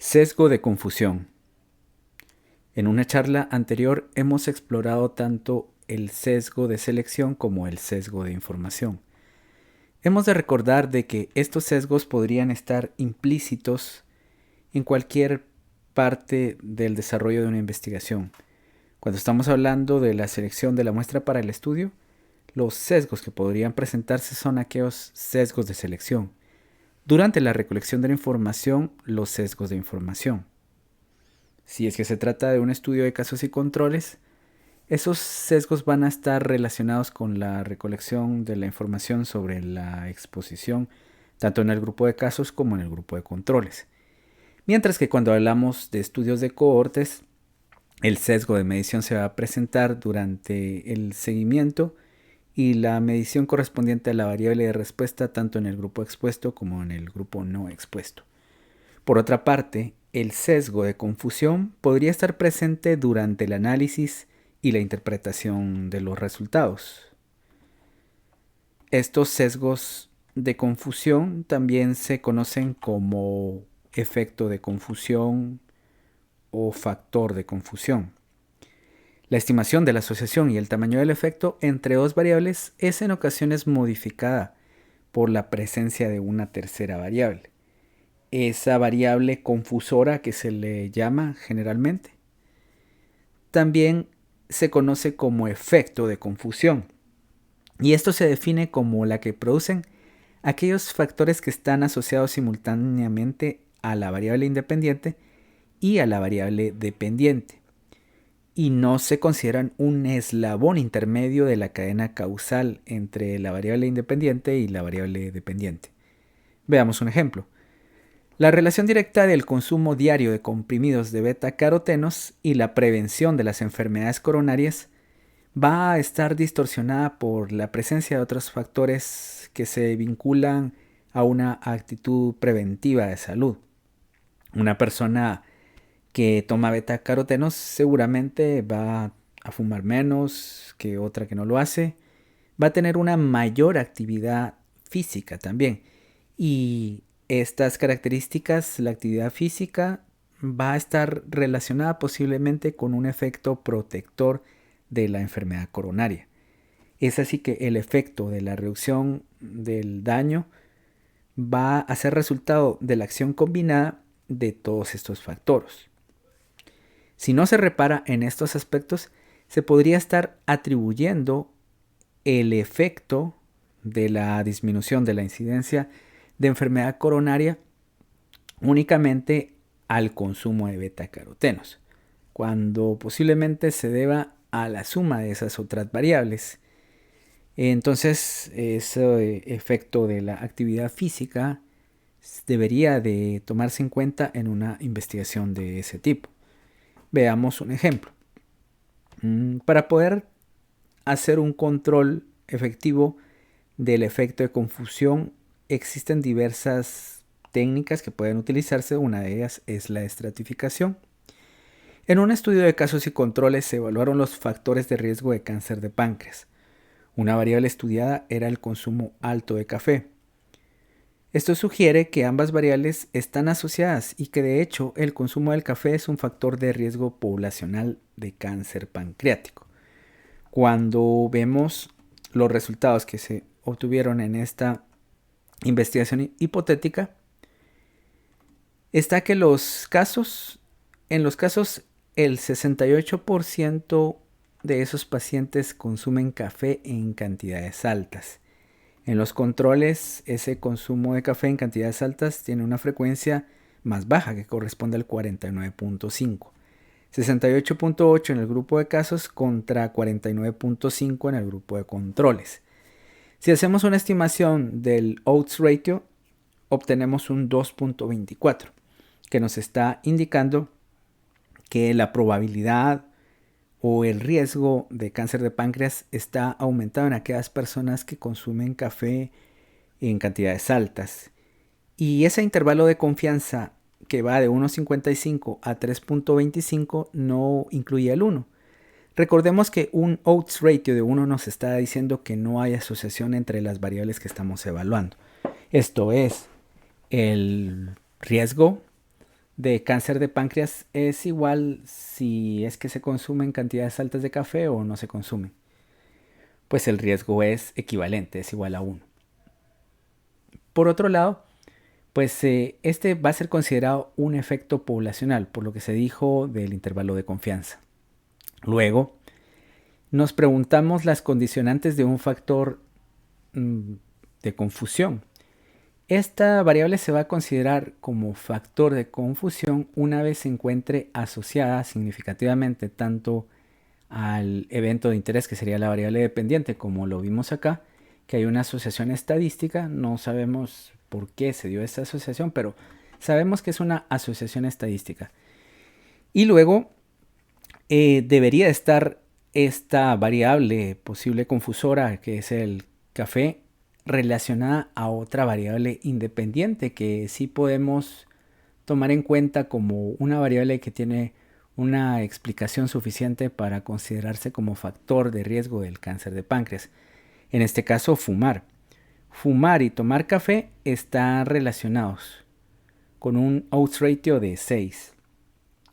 Sesgo de confusión. En una charla anterior hemos explorado tanto el sesgo de selección como el sesgo de información. Hemos de recordar de que estos sesgos podrían estar implícitos en cualquier parte del desarrollo de una investigación. Cuando estamos hablando de la selección de la muestra para el estudio, los sesgos que podrían presentarse son aquellos sesgos de selección. Durante la recolección de la información, los sesgos de información. Si es que se trata de un estudio de casos y controles, esos sesgos van a estar relacionados con la recolección de la información sobre la exposición, tanto en el grupo de casos como en el grupo de controles. Mientras que cuando hablamos de estudios de cohortes, el sesgo de medición se va a presentar durante el seguimiento y la medición correspondiente a la variable de respuesta tanto en el grupo expuesto como en el grupo no expuesto. Por otra parte, el sesgo de confusión podría estar presente durante el análisis y la interpretación de los resultados. Estos sesgos de confusión también se conocen como efecto de confusión o factor de confusión. La estimación de la asociación y el tamaño del efecto entre dos variables es en ocasiones modificada por la presencia de una tercera variable. Esa variable confusora que se le llama generalmente. También se conoce como efecto de confusión. Y esto se define como la que producen aquellos factores que están asociados simultáneamente a la variable independiente y a la variable dependiente, y no se consideran un eslabón intermedio de la cadena causal entre la variable independiente y la variable dependiente. Veamos un ejemplo. La relación directa del consumo diario de comprimidos de beta-carotenos y la prevención de las enfermedades coronarias va a estar distorsionada por la presencia de otros factores que se vinculan a una actitud preventiva de salud. Una persona que toma beta-carotenos seguramente va a fumar menos que otra que no lo hace, va a tener una mayor actividad física también. Y estas características, la actividad física, va a estar relacionada posiblemente con un efecto protector de la enfermedad coronaria. Es así que el efecto de la reducción del daño va a ser resultado de la acción combinada de todos estos factores. Si no se repara en estos aspectos, se podría estar atribuyendo el efecto de la disminución de la incidencia de enfermedad coronaria únicamente al consumo de beta-carotenos, cuando posiblemente se deba a la suma de esas otras variables. Entonces, ese efecto de la actividad física debería de tomarse en cuenta en una investigación de ese tipo. Veamos un ejemplo. Para poder hacer un control efectivo del efecto de confusión, existen diversas técnicas que pueden utilizarse. Una de ellas es la estratificación. En un estudio de casos y controles se evaluaron los factores de riesgo de cáncer de páncreas. Una variable estudiada era el consumo alto de café. Esto sugiere que ambas variables están asociadas y que de hecho el consumo del café es un factor de riesgo poblacional de cáncer pancreático. Cuando vemos los resultados que se obtuvieron en esta investigación hipotética, está que en los casos el 68% de esos pacientes consumen café en cantidades altas. En los controles, ese consumo de café en cantidades altas tiene una frecuencia más baja, que corresponde al 49.5. 68.8 en el grupo de casos contra 49.5 en el grupo de controles. Si hacemos una estimación del odds ratio, obtenemos un 2.24, que nos está indicando que la probabilidad o el riesgo de cáncer de páncreas está aumentado en aquellas personas que consumen café en cantidades altas. Y ese intervalo de confianza que va de 1.55 a 3.25 no incluye el 1. Recordemos que un odds ratio de 1 nos está diciendo que no hay asociación entre las variables que estamos evaluando. Esto es el riesgo de cáncer de páncreas es igual si es que se consumen cantidades altas de café o no se consumen. Pues el riesgo es equivalente, es igual a 1. Por otro lado, pues este va a ser considerado un efecto poblacional, por lo que se dijo del intervalo de confianza. Luego, nos preguntamos las condicionantes de un factor de confusión. Esta variable se va a considerar como factor de confusión una vez se encuentre asociada significativamente tanto al evento de interés, que sería la variable dependiente, como lo vimos acá, que hay una asociación estadística. No sabemos por qué se dio esta asociación, pero sabemos que es una asociación estadística. Y luego debería estar esta variable posible confusora, que es el café, relacionada a otra variable independiente que sí podemos tomar en cuenta como una variable que tiene una explicación suficiente para considerarse como factor de riesgo del cáncer de páncreas. En este caso, fumar. Fumar y tomar café están relacionados con un odds ratio de 6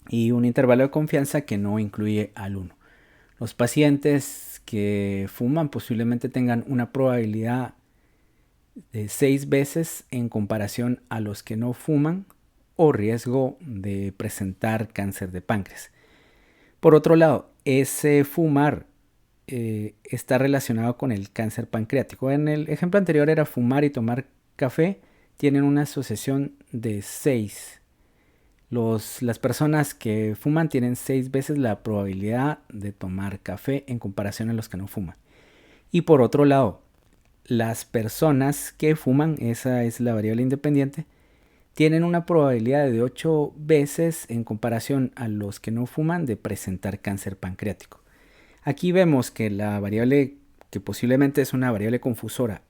y un intervalo de confianza que no incluye al 1. Los pacientes que fuman posiblemente tengan una probabilidad de 6 veces en comparación a los que no fuman o riesgo de presentar cáncer de páncreas. Por otro lado, ese fumar está relacionado con el cáncer pancreático. En el ejemplo anterior era fumar y tomar café, tienen una asociación de 6. Las personas que fuman tienen 6 veces la probabilidad de tomar café en comparación a los que no fuman. Y por otro lado, las personas que fuman, esa es la variable independiente, tienen una probabilidad de 8 veces en comparación a los que no fuman de presentar cáncer pancreático. Aquí vemos que la variable que posiblemente es una variable confusora,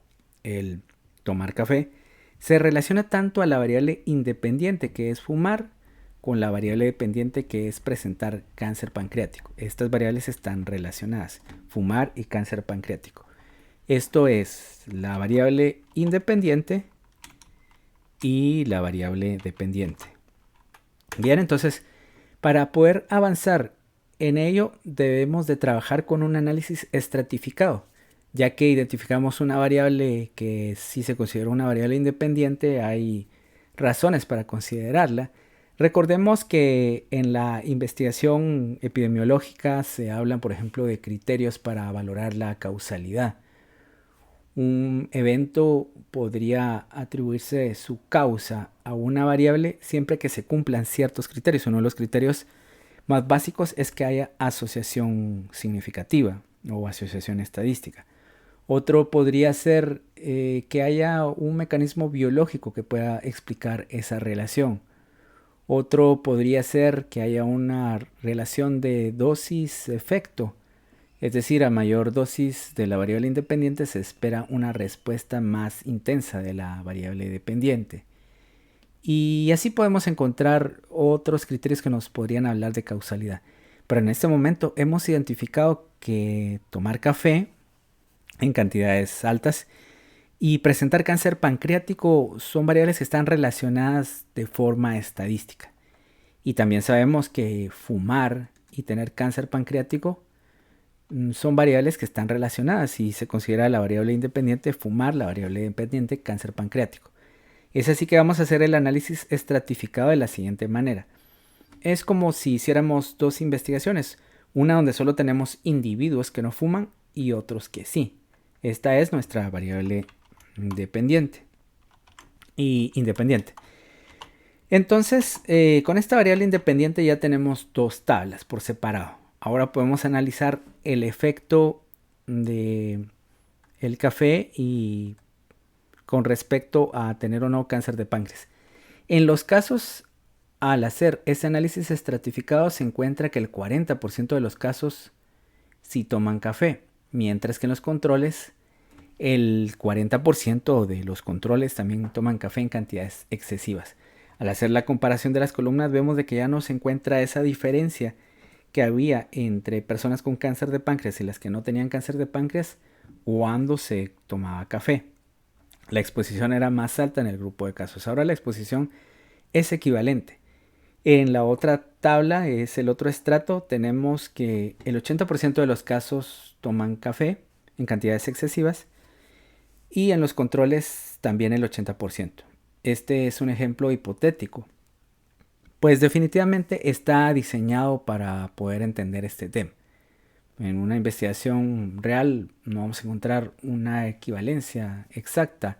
el tomar café, se relaciona tanto a la variable independiente que es fumar con la variable dependiente que es presentar cáncer pancreático. Estas variables están relacionadas, fumar y cáncer pancreático. Esto es la variable independiente y la variable dependiente. Bien, entonces, para poder avanzar en ello, debemos de trabajar con un análisis estratificado, ya que identificamos una variable que si se considera una variable independiente, hay razones para considerarla. Recordemos que en la investigación epidemiológica se hablan, por ejemplo, de criterios para valorar la causalidad. Un evento podría atribuirse su causa a una variable siempre que se cumplan ciertos criterios. Uno de los criterios más básicos es que haya asociación significativa o asociación estadística. Otro podría ser que haya un mecanismo biológico que pueda explicar esa relación. Otro podría ser que haya una relación de dosis-efecto. Es decir, a mayor dosis de la variable independiente se espera una respuesta más intensa de la variable dependiente. Y así podemos encontrar otros criterios que nos podrían hablar de causalidad. Pero en este momento hemos identificado que tomar café en cantidades altas y presentar cáncer pancreático son variables que están relacionadas de forma estadística. Y también sabemos que fumar y tener cáncer pancreático son variables que están relacionadas y se considera la variable independiente fumar, la variable dependiente cáncer pancreático. Es así que vamos a hacer el análisis estratificado de la siguiente manera. Es como si hiciéramos dos investigaciones, una donde solo tenemos individuos que no fuman y otros que sí. Esta es nuestra variable dependiente y independiente. Entonces, con esta variable independiente ya tenemos dos tablas por separado. Ahora podemos analizar el efecto de el café y con respecto a tener o no cáncer de páncreas. En los casos, al hacer ese análisis estratificado, se encuentra que el 40% de los casos sí toman café, mientras que en los controles, el 40% de los controles también toman café en cantidades excesivas. Al hacer la comparación de las columnas, vemos de que ya no se encuentra esa diferencia que había entre personas con cáncer de páncreas y las que no tenían cáncer de páncreas cuando se tomaba café. La exposición era más alta en el grupo de casos. Ahora la exposición es equivalente. En la otra tabla es el otro estrato. Tenemos que el 80% de los casos toman café en cantidades excesivas y en los controles también el 80%. Este es un ejemplo hipotético, pues definitivamente está diseñado para poder entender este tema. En una investigación real no vamos a encontrar una equivalencia exacta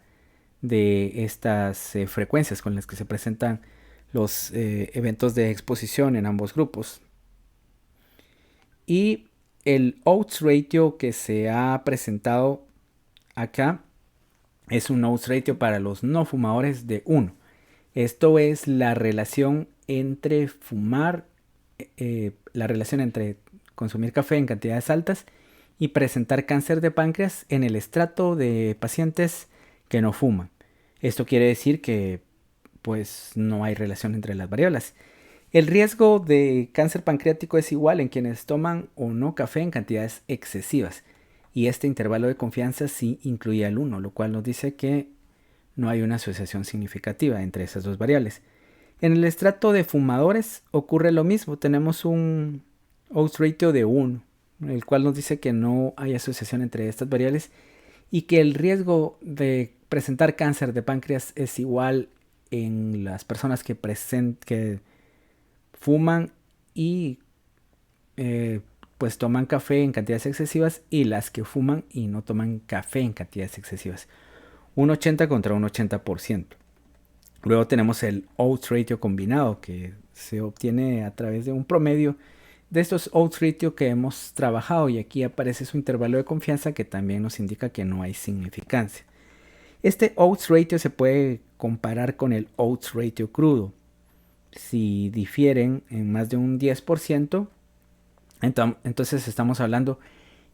de estas frecuencias con las que se presentan los eventos de exposición en ambos grupos. Y el odds ratio que se ha presentado acá es un odds ratio para los no fumadores de 1. Esto es la relación entre fumar, la relación entre consumir café en cantidades altas y presentar cáncer de páncreas en el estrato de pacientes que no fuman. Esto quiere decir que pues no hay relación entre las variables. El riesgo de cáncer pancreático es igual en quienes toman o no café en cantidades excesivas. Y este intervalo de confianza sí incluye al 1, lo cual nos dice que no hay una asociación significativa entre esas dos variables. En el estrato de fumadores ocurre lo mismo. Tenemos un odds ratio de 1, el cual nos dice que no hay asociación entre estas variables y que el riesgo de presentar cáncer de páncreas es igual en las personas que fuman y pues toman café en cantidades excesivas y las que fuman y no toman café en cantidades excesivas. Un 80 contra un 80%. Luego tenemos el odds ratio combinado que se obtiene a través de un promedio de estos odds ratio que hemos trabajado, y aquí aparece su intervalo de confianza que también nos indica que no hay significancia. Este odds ratio se puede comparar con el odds ratio crudo. Si difieren en más de un 10%, entonces estamos hablando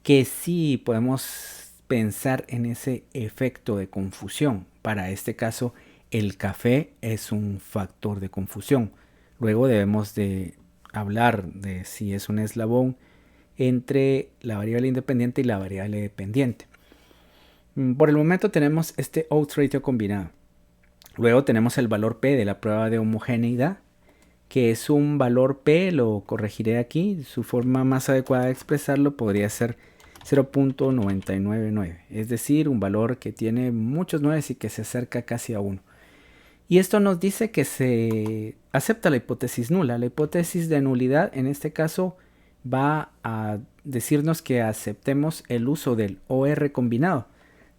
que sí podemos pensar en ese efecto de confusión. Para este caso, el café es un factor de confusión. Luego debemos de hablar de si es un eslabón entre la variable independiente y la variable dependiente. Por el momento tenemos este odds ratio combinado. Luego tenemos el valor P de la prueba de homogeneidad, que es un valor P, lo corregiré aquí. Su forma más adecuada de expresarlo podría ser 0.999, es decir, un valor que tiene muchos 9 y que se acerca casi a 1. Y esto nos dice que se acepta la hipótesis nula. La hipótesis de nulidad en este caso va a decirnos que aceptemos el uso del OR combinado,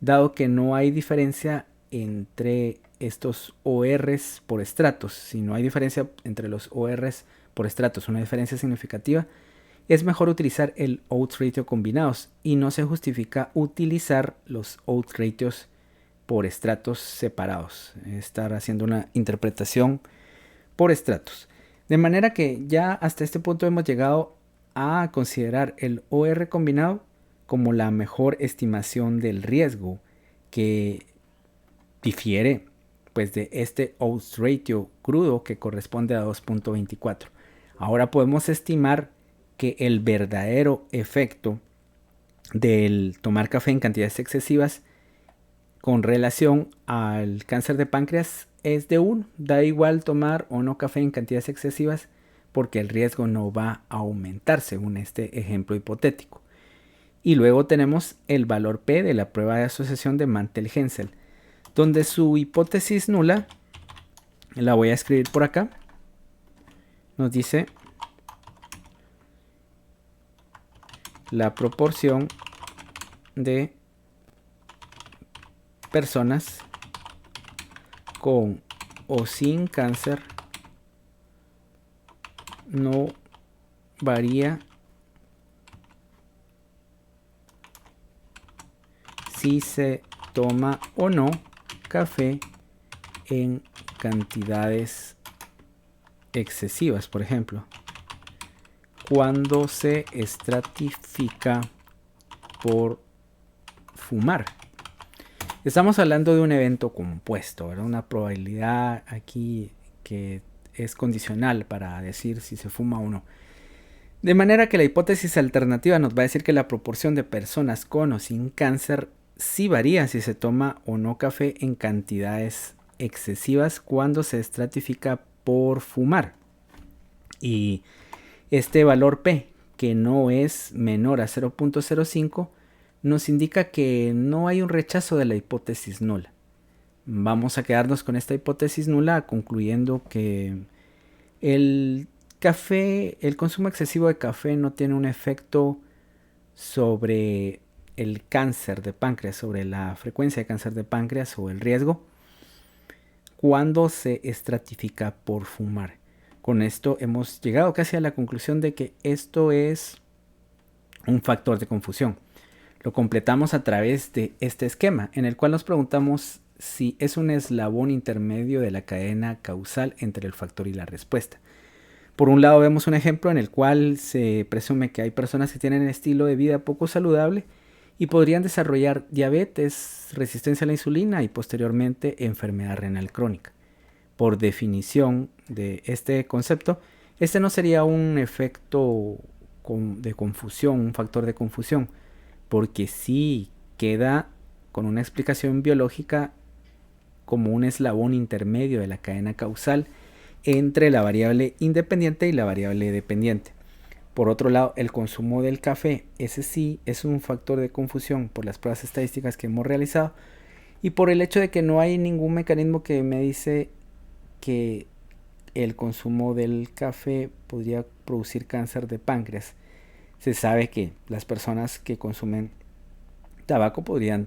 dado que no hay diferencia entre estos ORs por estratos. Si no hay diferencia entre los ORs por estratos, una diferencia significativa, es mejor utilizar el odds ratio combinados y no se justifica utilizar los odds ratios por estratos separados. Estar haciendo una interpretación por estratos. De manera que ya hasta este punto hemos llegado a considerar el OR combinado como la mejor estimación del riesgo, que difiere pues de este odds ratio crudo que corresponde a 2.24. Ahora podemos estimar que el verdadero efecto del tomar café en cantidades excesivas con relación al cáncer de páncreas es de 1. Da igual tomar o no café en cantidades excesivas porque el riesgo no va a aumentar según este ejemplo hipotético. Y luego tenemos el valor P de la prueba de asociación de Mantel-Haenszel, donde su hipótesis nula, la voy a escribir por acá, nos dice la proporción de personas con o sin cáncer no varía si se toma o no café en cantidades excesivas. Por ejemplo, cuando se estratifica por fumar. Estamos hablando de un evento compuesto, ¿verdad? Una probabilidad aquí que es condicional para decir si se fuma o no. De manera que la hipótesis alternativa nos va a decir que la proporción de personas con o sin cáncer sí varía si se toma o no café en cantidades excesivas cuando se estratifica por fumar. Y este valor P, que no es menor a 0.05, nos indica que no hay un rechazo de la hipótesis nula. Vamos a quedarnos con esta hipótesis nula, concluyendo que el consumo excesivo de café no tiene un efecto sobre el cáncer de páncreas, sobre la frecuencia de cáncer de páncreas o el riesgo cuando se estratifica por fumar. Con esto hemos llegado casi a la conclusión de que esto es un factor de confusión. Lo completamos a través de este esquema, en el cual nos preguntamos si es un eslabón intermedio de la cadena causal entre el factor y la respuesta. Por un lado vemos un ejemplo en el cual se presume que hay personas que tienen un estilo de vida poco saludable y podrían desarrollar diabetes, resistencia a la insulina y posteriormente enfermedad renal crónica. Por definición de este concepto, este no sería un efecto de confusión, un factor de confusión, porque sí queda con una explicación biológica como un eslabón intermedio de la cadena causal entre la variable independiente y la variable dependiente. Por otro lado, el consumo del café, ese sí es un factor de confusión por las pruebas estadísticas que hemos realizado y por el hecho de que no hay ningún mecanismo que me dice que el consumo del café podría producir cáncer de páncreas. Se sabe que las personas que consumen tabaco podrían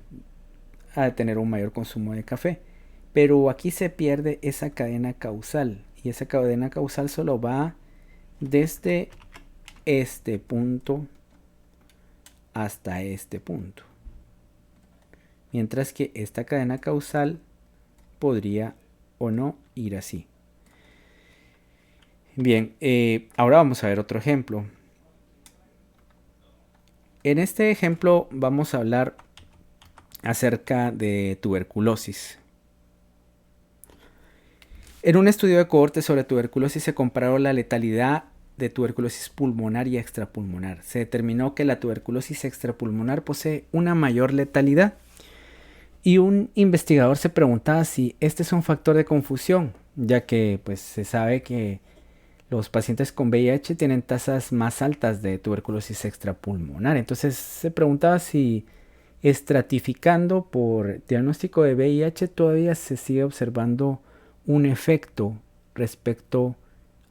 tener un mayor consumo de café, pero aquí se pierde esa cadena causal y esa cadena causal solo va desde este punto hasta este punto, mientras que esta cadena causal podría o no ir así. Bien, ahora vamos a ver otro ejemplo. En este ejemplo vamos a hablar acerca de tuberculosis. En un estudio de cohorte sobre tuberculosis se comparó la letalidad de tuberculosis pulmonar y extrapulmonar. Se determinó que la tuberculosis extrapulmonar posee una mayor letalidad y un investigador se preguntaba si este es un factor de confusión, ya que pues se sabe que los pacientes con VIH tienen tasas más altas de tuberculosis extrapulmonar. Entonces se preguntaba si estratificando por diagnóstico de VIH todavía se sigue observando un efecto respecto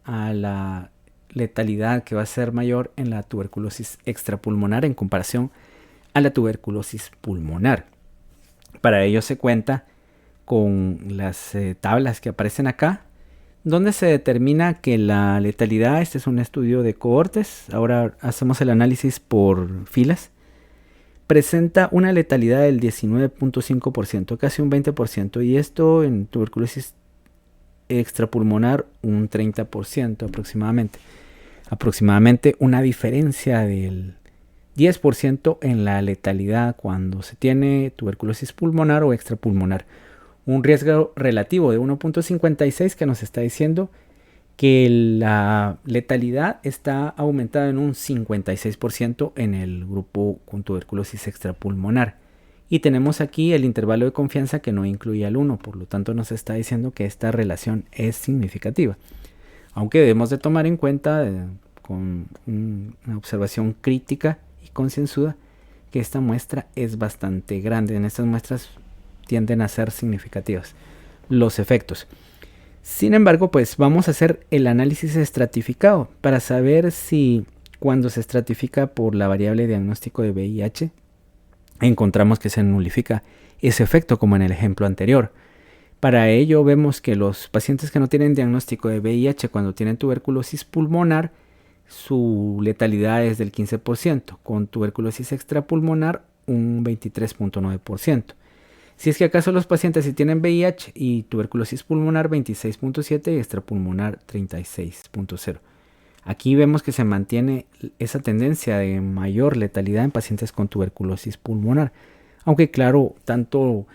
a la letalidad que va a ser mayor en la tuberculosis extrapulmonar en comparación a la tuberculosis pulmonar. Para ello se cuenta con las tablas que aparecen acá, donde se determina que la letalidad, este es un estudio de cohortes, ahora hacemos el análisis por filas, presenta una letalidad del 19.5%, casi un 20%, y esto en tuberculosis extrapulmonar un 30% aproximadamente. Aproximadamente una diferencia del 10% en la letalidad cuando se tiene tuberculosis pulmonar o extrapulmonar. Un riesgo relativo de 1.56 que nos está diciendo que la letalidad está aumentada en un 56% en el grupo con tuberculosis extrapulmonar. Y tenemos aquí el intervalo de confianza que no incluye al 1, por lo tanto nos está diciendo que esta relación es significativa. Aunque debemos de tomar en cuenta con una observación crítica y concienzuda que esta muestra es bastante grande. En estas muestras tienden a ser significativas los efectos. Sin embargo, pues vamos a hacer el análisis estratificado para saber si cuando se estratifica por la variable diagnóstico de VIH encontramos que se nulifica ese efecto como en el ejemplo anterior. Para ello vemos que los pacientes que no tienen diagnóstico de VIH cuando tienen tuberculosis pulmonar, su letalidad es del 15%, con tuberculosis extrapulmonar un 23.9%. Si es que acaso los pacientes si tienen VIH y tuberculosis pulmonar 26.7 y extrapulmonar 36.0. Aquí vemos que se mantiene esa tendencia de mayor letalidad en pacientes con tuberculosis pulmonar. Aunque claro, tanto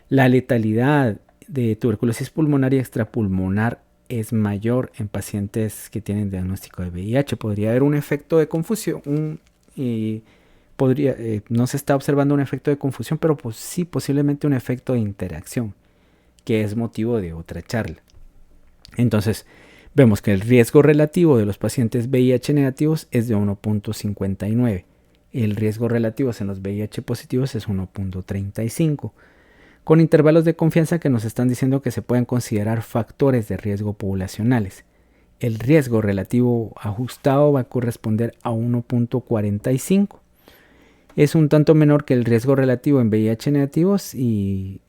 la letalidad de tuberculosis pulmonar y extrapulmonar es mayor en pacientes que tienen diagnóstico de VIH. Podría haber un efecto de confusión, no se está observando un efecto de confusión, pero pues sí posiblemente un efecto de interacción, que es motivo de otra charla. Entonces, Vemos que el riesgo relativo de los pacientes VIH negativos es de 1.59. El riesgo relativo en los VIH positivos es 1.35, con intervalos de confianza que nos están diciendo que se pueden considerar factores de riesgo poblacionales. El riesgo relativo ajustado va a corresponder a 1.45. Es un tanto menor que el riesgo relativo en VIH negativos y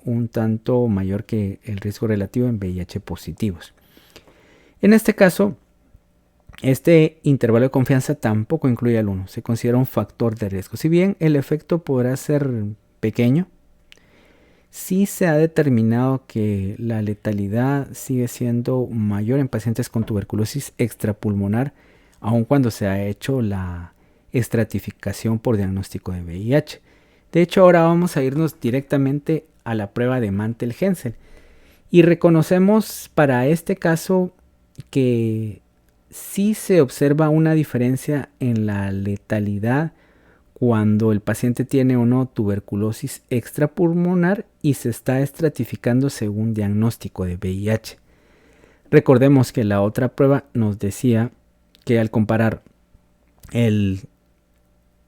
un tanto mayor que el riesgo relativo en VIH positivos. En este caso, este intervalo de confianza tampoco incluye al 1, se considera un factor de riesgo. Si bien el efecto podrá ser pequeño, sí se ha determinado que la letalidad sigue siendo mayor en pacientes con tuberculosis extrapulmonar, aun cuando se ha hecho la estratificación por diagnóstico de VIH. De hecho, ahora vamos a irnos directamente a la prueba de Mantel-Haenszel y reconocemos para este caso que sí se observa una diferencia en la letalidad cuando el paciente tiene o no tuberculosis extrapulmonar y se está estratificando según diagnóstico de VIH. Recordemos que la otra prueba nos decía que al comparar el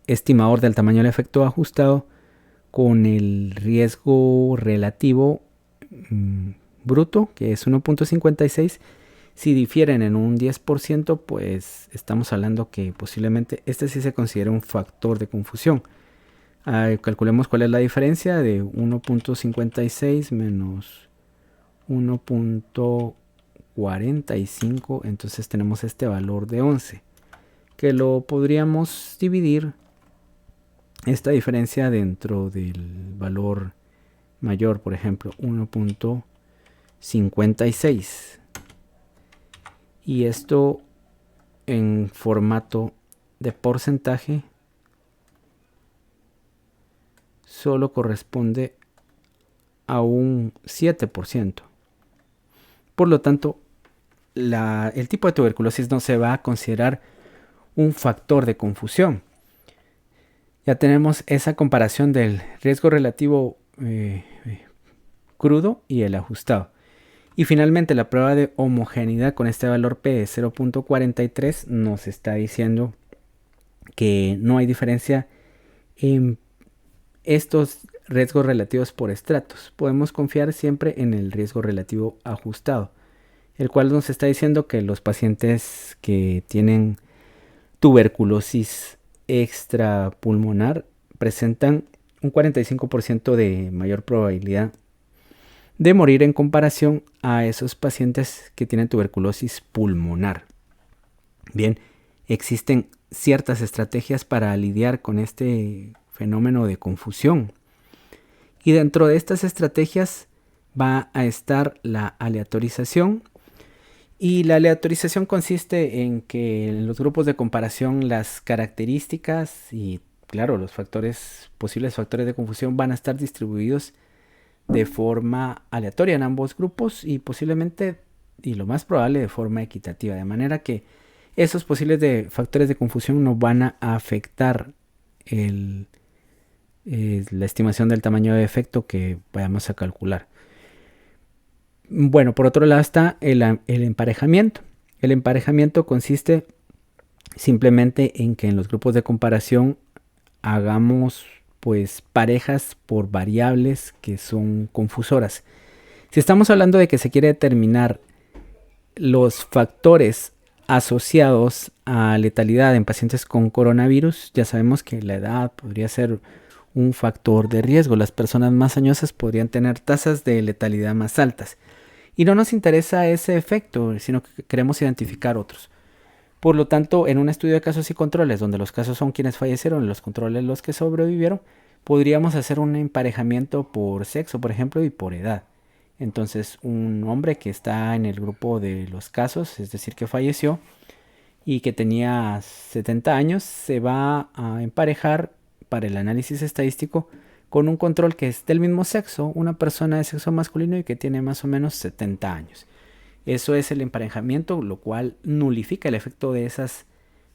estimador del tamaño del efecto ajustado con el riesgo relativo bruto, que es 1.56, si difieren en un 10%, pues estamos hablando que posiblemente este sí se considera un factor de confusión. Calculemos cuál es la diferencia de 1.56 menos 1.45, entonces tenemos este valor de 11, que lo podríamos dividir esta diferencia dentro del valor mayor, por ejemplo 1.56, y esto en formato de porcentaje solo corresponde a un 7%. Por lo tanto, el tipo de tuberculosis no se va a considerar un factor de confusión. Ya tenemos esa comparación del riesgo relativo crudo y el ajustado. Y finalmente la prueba de homogeneidad con este valor P de 0.43 nos está diciendo que no hay diferencia en estos riesgos relativos por estratos. Podemos confiar siempre en el riesgo relativo ajustado, el cual nos está diciendo que los pacientes que tienen tuberculosis extrapulmonar presentan un 45% de mayor probabilidad de morir en comparación a esos pacientes que tienen tuberculosis pulmonar. Bien, existen ciertas estrategias para lidiar con este fenómeno de confusión. Y dentro de estas estrategias va a estar la aleatorización. Y la aleatorización consiste en que en los grupos de comparación las características y, claro, los posibles factores de confusión van a estar distribuidos de forma aleatoria en ambos grupos y posiblemente, y lo más probable, de forma equitativa, de manera que esos posibles factores de confusión no van a afectar la estimación del tamaño de efecto que vayamos a calcular. Bueno, por otro lado está el emparejamiento. El emparejamiento consiste simplemente en que en los grupos de comparación hagamos pues parejas por variables que son confusoras. Si estamos hablando de que se quiere determinar los factores asociados a letalidad en pacientes con coronavirus, ya sabemos que la edad podría ser un factor de riesgo. Las personas más añosas podrían tener tasas de letalidad más altas. Y no nos interesa ese efecto, sino que queremos identificar otros. Por lo tanto, en un estudio de casos y controles, donde los casos son quienes fallecieron y los controles los que sobrevivieron, podríamos hacer un emparejamiento por sexo, por ejemplo, y por edad. Entonces, un hombre que está en el grupo de los casos, es decir, que falleció y que tenía 70 años, se va a emparejar para el análisis estadístico con un control que es del mismo sexo, una persona de sexo masculino y que tiene más o menos 70 años. Eso es el emparejamiento, lo cual nulifica el efecto de esas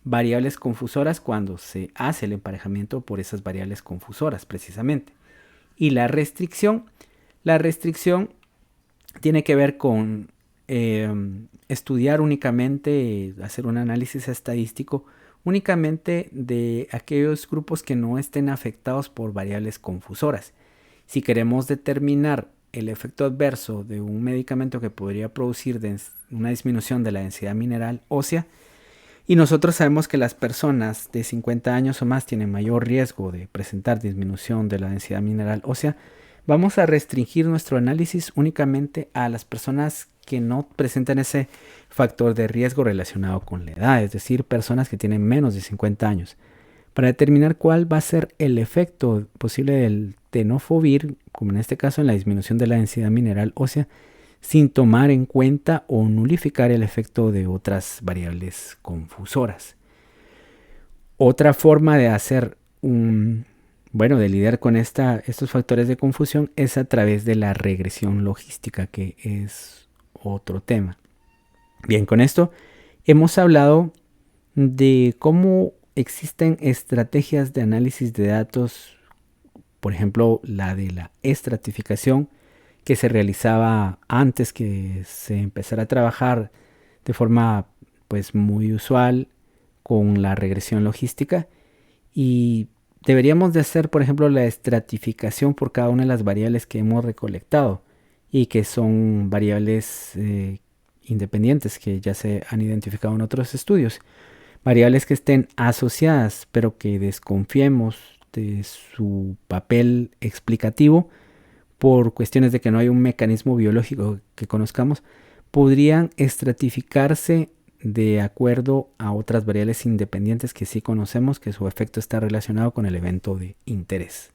variables confusoras cuando se hace el emparejamiento por esas variables confusoras precisamente. Y la restricción tiene que ver con estudiar únicamente, hacer un análisis estadístico únicamente de aquellos grupos que no estén afectados por variables confusoras. Si queremos determinar el efecto adverso de un medicamento que podría producir una disminución de la densidad mineral ósea, y nosotros sabemos que las personas de 50 años o más tienen mayor riesgo de presentar disminución de la densidad mineral ósea, vamos a restringir nuestro análisis únicamente a las personas que no presentan ese factor de riesgo relacionado con la edad, es decir, personas que tienen menos de 50 años, para determinar cuál va a ser el efecto posible del tenofovir, como en este caso en la disminución de la densidad mineral ósea, sin tomar en cuenta o nulificar el efecto de otras variables confusoras. Otra forma de hacer de lidiar con estos factores de confusión es a través de la regresión logística, que es otro tema. Bien, con esto hemos hablado de cómo existen estrategias de análisis de datos, por ejemplo, la de la estratificación, que se realizaba antes que se empezara a trabajar de forma pues muy usual con la regresión logística, y deberíamos de hacer, por ejemplo, la estratificación por cada una de las variables que hemos recolectado y que son variables independientes que ya se han identificado en otros estudios. Variables que estén asociadas pero que desconfiemos de su papel explicativo por cuestiones de que no hay un mecanismo biológico que conozcamos, podrían estratificarse de acuerdo a otras variables independientes que sí conocemos, que su efecto está relacionado con el evento de interés.